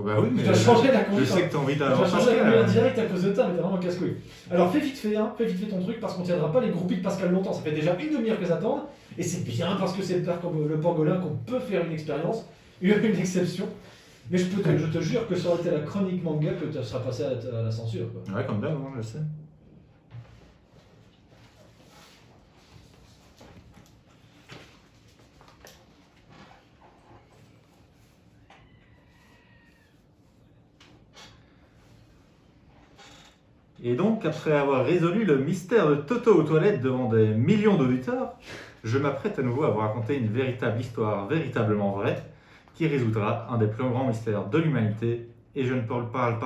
Oh bah oui, mais Tu as changé la je conduite. sais que t'as envie Tu as d'avoir changé la Pascal. conduite direct à cause de ça, mais t'es vraiment casse-couille. Alors fais vite fait ton truc parce qu'on tiendra pas les groupies de Pascal longtemps. Ça fait déjà une demi-heure que attendent. Et c'est bien parce que c'est le pangolin qu'on peut faire une expérience, une exception. Mais je te jure que ça aurait été la chronique manga que tu seras passé à la censure. Quoi. Ouais, comme d'hab, hein, je sais. Et donc, après avoir résolu le mystère de Toto aux toilettes devant des millions d'auditeurs, je m'apprête à nouveau à vous raconter une véritable histoire véritablement vraie qui résoudra un des plus grands mystères de l'humanité. Et je ne parle pas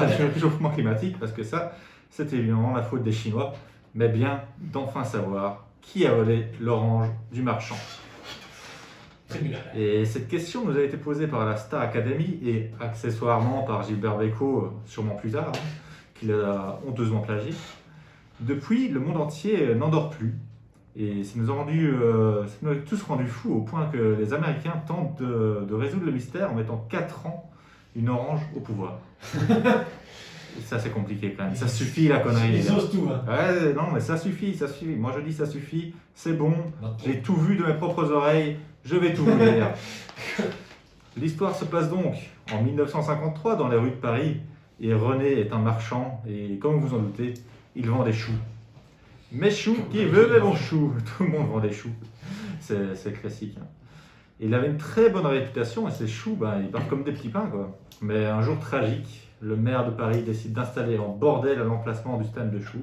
du réchauffement climatique parce que ça, c'est évidemment la faute des Chinois, mais bien d'enfin savoir qui a volé l'orange du marchand. Tribunal. Et cette question nous a été posée par la Star Academy et accessoirement par Gilbert Bécaud, sûrement plus tard, qu'il a honteusement plagié. Depuis, le monde entier n'en dort plus. Et ça nous a tous rendus fous au point que les Américains tentent de résoudre le mystère en mettant 4 ans une orange au pouvoir. Et ça, c'est compliqué quand même. Ça suffit la connerie. Ils osent tout. Hein. Ouais, non, mais ça suffit. Moi, je dis ça suffit. C'est bon. Non, J'ai tout vu de mes propres oreilles. Je vais tout vous dire. L'histoire se passe donc en 1953 dans les rues de Paris. Et René est un marchand. Et comme vous en doutez, il vend des choux. Mes choux, qui veut mes bons choux? Tout le monde vend des choux. C'est classique. Hein. Il avait une très bonne réputation et ses choux, ils partent comme des petits pains, quoi. Mais un jour tragique, le maire de Paris décide d'installer en bordel à l'emplacement du stand de choux.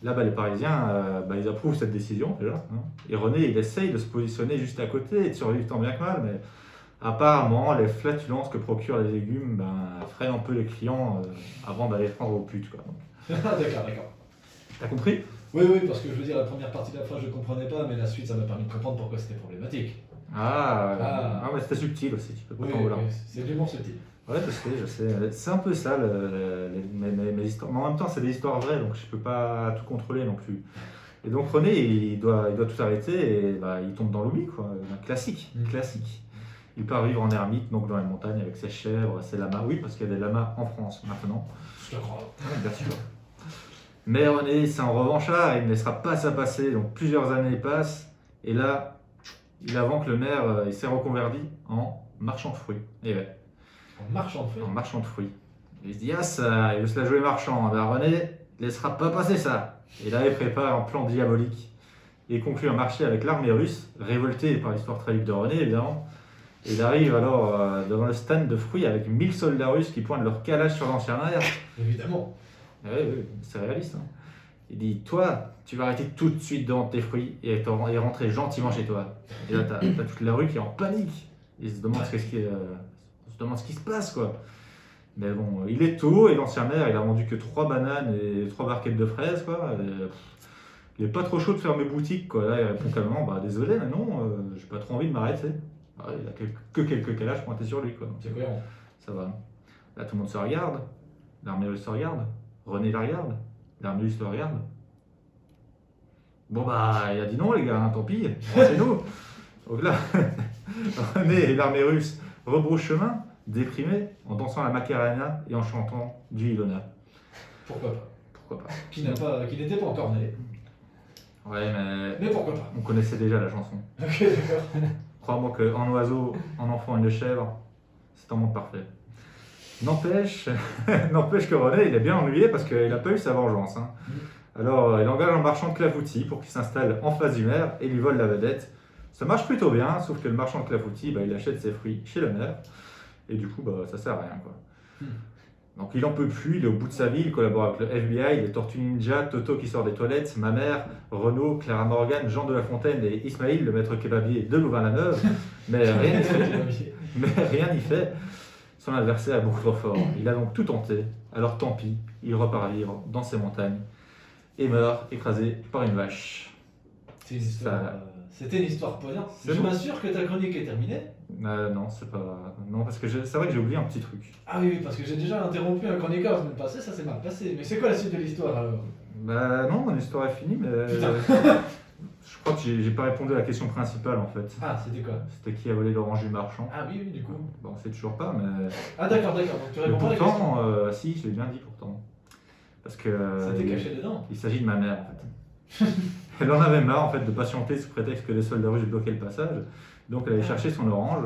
Là, les Parisiens, ils approuvent cette décision déjà. Hein. Et René, il essaye de se positionner juste à côté et de survivre tant bien que mal, mais apparemment, les flatulences que procurent les légumes freinent un peu les clients avant d'aller prendre aux putes, quoi. D'accord. T'as compris? Oui, parce que je veux dire, la première partie de la phrase, je ne comprenais pas, mais la suite, ça m'a permis de comprendre pourquoi c'était problématique. Mais c'était subtil aussi, tu peux pas Oui, t'en vouloir. c'est du bon subtil. Ouais, je sais. C'est un peu ça, mes histoires. Mais en même temps, c'est des histoires vraies, donc je peux pas tout contrôler non plus. Et donc René, il doit tout arrêter et il tombe dans l'oubli, quoi. Un classique. Il part vivre en ermite, donc dans les montagnes, avec ses chèvres, ses lamas. Oui, parce qu'il y a des lamas en France maintenant. Je te crois. Ouais, bien sûr. Mais René, c'est un revanchard, il ne laissera pas ça passer. Donc plusieurs années passent, et là, il apprend que le maire il s'est reconverti en marchand de fruits. Et ouais. En marchand de fruits. En marchand de fruits. Et il se dit, ah ça, il veut se la jouer marchand. René ne laissera pas passer ça. Et là, il prépare un plan diabolique et conclut un marché avec l'armée russe, révoltée par l'histoire tragique de René, évidemment. Et il arrive alors devant le stand de fruits avec 1000 soldats russes qui pointent leur calage sur l'ancien air. Évidemment. Oui, c'est réaliste. Hein. Il dit, toi, tu vas arrêter tout de suite devant tes fruits et rentrer gentiment chez toi. Et là, t'as toute la rue qui est en panique. Ils se demandent ce qui se passe, quoi. Mais bon, il est tôt et l'ancien maire, il a vendu que 3 bananes et 3 barquettes de fraises, quoi. Il est pas trop chaud de fermer boutique, quoi. Là, il répond calmement, désolé, mais non, j'ai pas trop envie de m'arrêter. Il a que quelques calages pointés sur lui, quoi. C'est cohérent. Ça va. Là, tout le monde se regarde. L'armée russe se regarde. René la regarde. L'armée russe le regarde. Bon, il a dit non, les gars, hein, tant pis, c'est nous. Donc là, René et l'armée russe rebroussent chemin, déprimés, en dansant la Macarena et en chantant du Ilona. Pourquoi pas. Qui n'était pas encore né. Ouais, Mais pourquoi pas. On connaissait déjà la chanson. Ok, d'accord. Crois-moi qu'un oiseau, un enfant et une chèvre, c'est un monde parfait. N'empêche que René, il est bien ennuyé parce qu'il n'a pas eu sa vengeance. Hein. Alors, il engage un marchand de clafoutis pour qu'il s'installe en face du maire et lui vole la vedette. Ça marche plutôt bien, sauf que le marchand de clafoutis, il achète ses fruits chez le maire. Et du coup, ça sert à rien, quoi. Donc, il en peut plus, il est au bout de sa vie, il collabore avec le FBI, les Tortues Ninja, Toto qui sort des toilettes, ma mère, Renaud, Clara Morgan, Jean de La Fontaine et Ismaïl, le maître kebabier de Louvain-la-Neuve. Mais rien n'y fait. Son adversaire est beaucoup trop fort. Il a donc tout tenté, alors tant pis, il repart vivre dans ces montagnes et meurt écrasé par une vache. C'était une histoire poignante. Je m'assure que ta chronique est terminée. Non, c'est pas. Non, parce que c'est vrai que j'ai oublié un petit truc. Ah oui, parce que j'ai déjà interrompu un chroniqueur la semaine passée, ça s'est mal passé. Mais c'est quoi la suite de l'histoire alors? Non, mon histoire est finie, mais. Putain. Je crois que j'ai pas répondu à la question principale en fait. Ah, c'était quoi? C'était qui a volé l'orange du marchand. Ah oui, du coup. Bon, on sait toujours pas, mais. Ah d'accord, donc tu Mais réponds pas à la question. pourtant, si, je l'ai bien dit pourtant. Parce que. C'était caché dedans. Il s'agit de ma mère en fait. Elle en avait marre en fait de patienter sous prétexte que les soldats russes bloquaient le passage. Donc elle allait chercher son orange.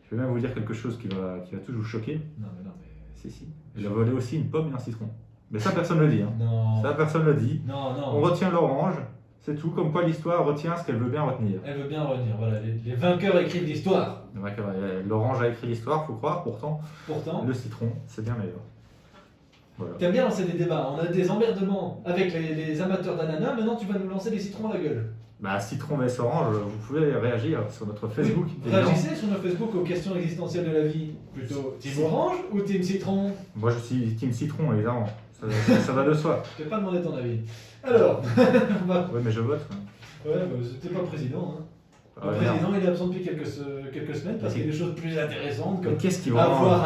Je vais même vous dire quelque chose qui va tous vous choquer. Non, mais. Si. Elle a volé aussi une pomme et un citron. Mais ça, personne ne le dit. Hein. Non. Ça, personne ne le dit. Non, On retient l'orange, c'est tout. Comme quoi l'histoire retient ce qu'elle veut bien retenir. Elle veut bien revenir. Voilà, les vainqueurs écrivent l'histoire. L'orange a écrit l'histoire, faut croire. Pourtant, le citron, c'est bien meilleur. Voilà. T'aimes bien lancer des débats. On a des emmerdements avec les amateurs d'ananas. Maintenant, tu vas nous lancer des citrons à la gueule. Bah, citron vs orange, vous pouvez réagir sur notre Facebook. Oui, réagissez sur notre Facebook aux questions existentielles de la vie. Plutôt team orange ou team citron? Moi, je suis team citron, évidemment. Ça va de soi. Je t'ai pas demandé ton avis. Alors, on va... Ouais, mais je vote. Ouais, bah, c'était pas président. Hein. Ah, Le président, il est absent depuis quelques semaines parce qu'il y a des choses plus intéressantes Mais comme qu'est-ce qui vraiment... avoir